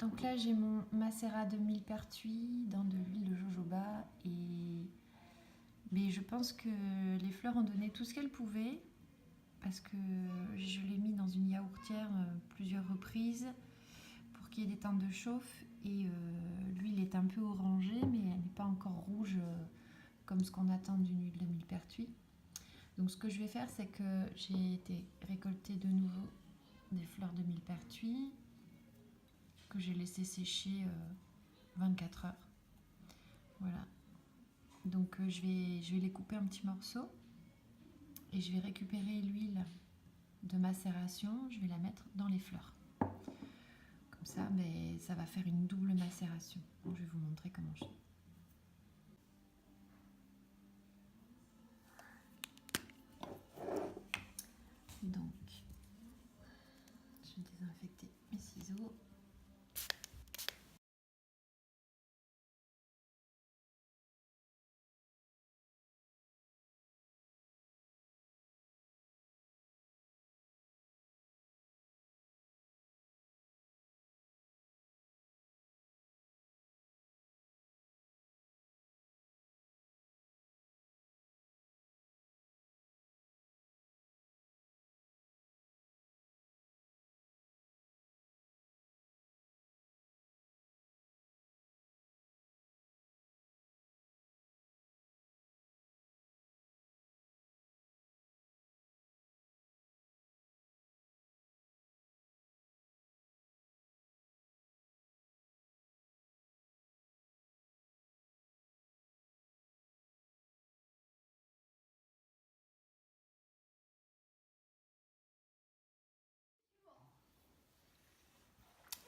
Donc là, j'ai mon macérat de millepertuis dans de l'huile de jojoba. Mais je pense que les fleurs ont donné tout ce qu'elles pouvaient parce que je l'ai mis dans une yaourtière plusieurs reprises pour qu'il y ait des teintes de chauffe. Et l'huile est un peu orangée, mais elle n'est pas encore rouge comme ce qu'on attend d'une huile de millepertuis. Donc ce que je vais faire, c'est que j'ai été récolter de nouveau des fleurs de millepertuis que j'ai laissé sécher 24 heures. Voilà. Donc je vais les couper en petits morceaux et je vais récupérer l'huile de macération, je vais la mettre dans les fleurs. Comme ça, ça va faire une double macération. Donc, je vais vous montrer comment je fais. Donc, je vais désinfecter mes ciseaux.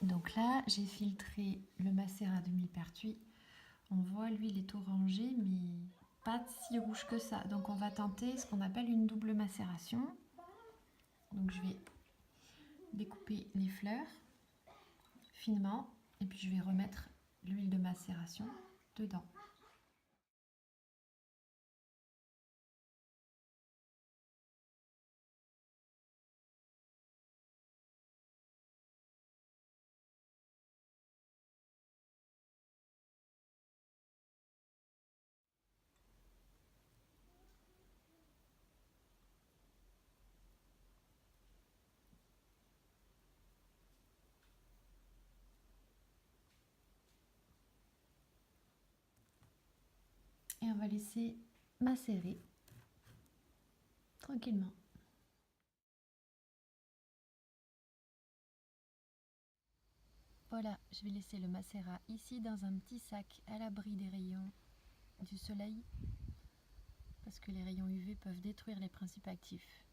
Donc là, j'ai filtré le macérat de millepertuis. On voit l'huile est orangée, mais pas si rouge que ça. Donc on va tenter ce qu'on appelle une double macération. Donc je vais découper les fleurs finement et puis je vais remettre l'huile de macération dedans. Et on va laisser macérer tranquillement. Voilà, je vais laisser le macérat ici dans un petit sac à l'abri des rayons du soleil parce que les rayons UV peuvent détruire les principes actifs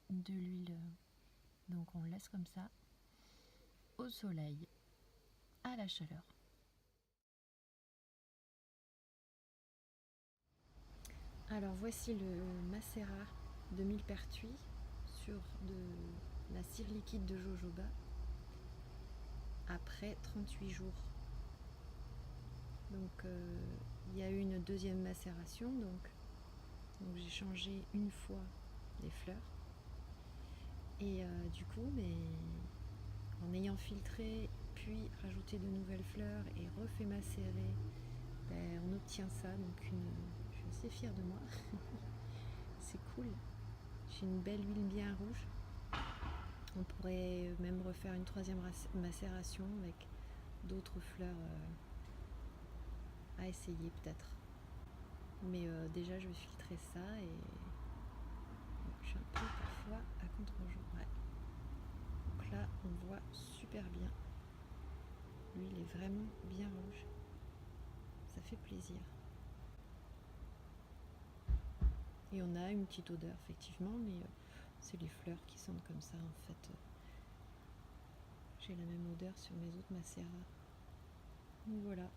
de l'huile. Donc on le laisse comme ça au soleil, à la chaleur. Alors voici le macérat de millepertuis sur de la cire liquide de jojoba après 38 jours. Donc il y a eu une deuxième macération, donc j'ai changé une fois les fleurs. Et du coup, en ayant filtré, puis rajouté de nouvelles fleurs et refait macérer, on obtient ça. Donc je suis assez fière de moi. C'est cool. J'ai une belle huile bien rouge. On pourrait même refaire une troisième macération avec d'autres fleurs à essayer peut-être. Mais déjà je vais filtrer ça et je suis un peu parfois à contre-jour. Ouais. Donc là on voit super bien. L'huile est vraiment bien rouge. Ça fait plaisir. Et on a une petite odeur effectivement, mais c'est les fleurs qui sentent comme ça en fait. J'ai la même odeur sur mes autres macérats. Donc voilà.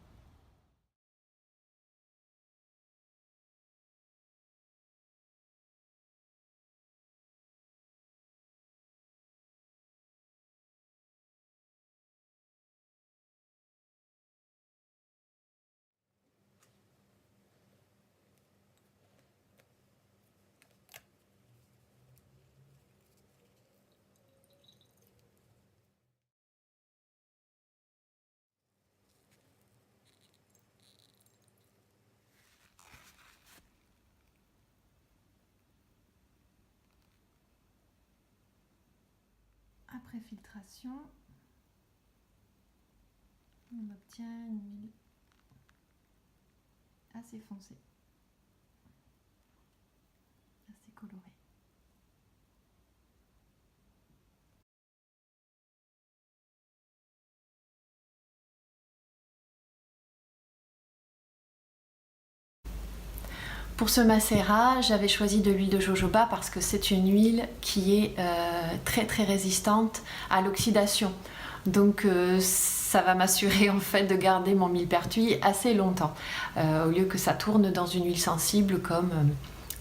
pré-filtration, on obtient une huile assez foncée, assez colorée. Pour ce macérat, j'avais choisi de l'huile de jojoba parce que c'est une huile qui est très très résistante à l'oxydation. Donc ça va m'assurer en fait de garder mon millepertuis assez longtemps, au lieu que ça tourne dans une huile sensible comme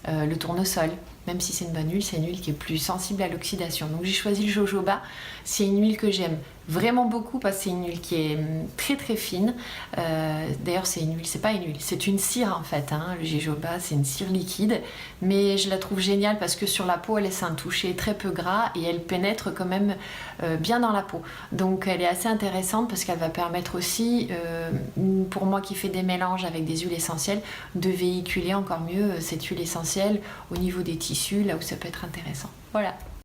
le tournesol. Même si c'est une bonne huile, c'est une huile qui est plus sensible à l'oxydation. Donc j'ai choisi le jojoba. C'est une huile que j'aime vraiment beaucoup parce que c'est une huile qui est très très fine. D'ailleurs c'est une huile, c'est pas une huile, c'est une cire en fait. Hein. Le jojoba c'est une cire liquide, mais je la trouve géniale parce que sur la peau elle laisse un toucher très peu gras et elle pénètre quand même bien dans la peau. Donc elle est assez intéressante parce qu'elle va permettre aussi, pour moi qui fais des mélanges avec des huiles essentielles, de véhiculer encore mieux cette huile essentielle au niveau des tissus, là où ça peut être intéressant. Voilà.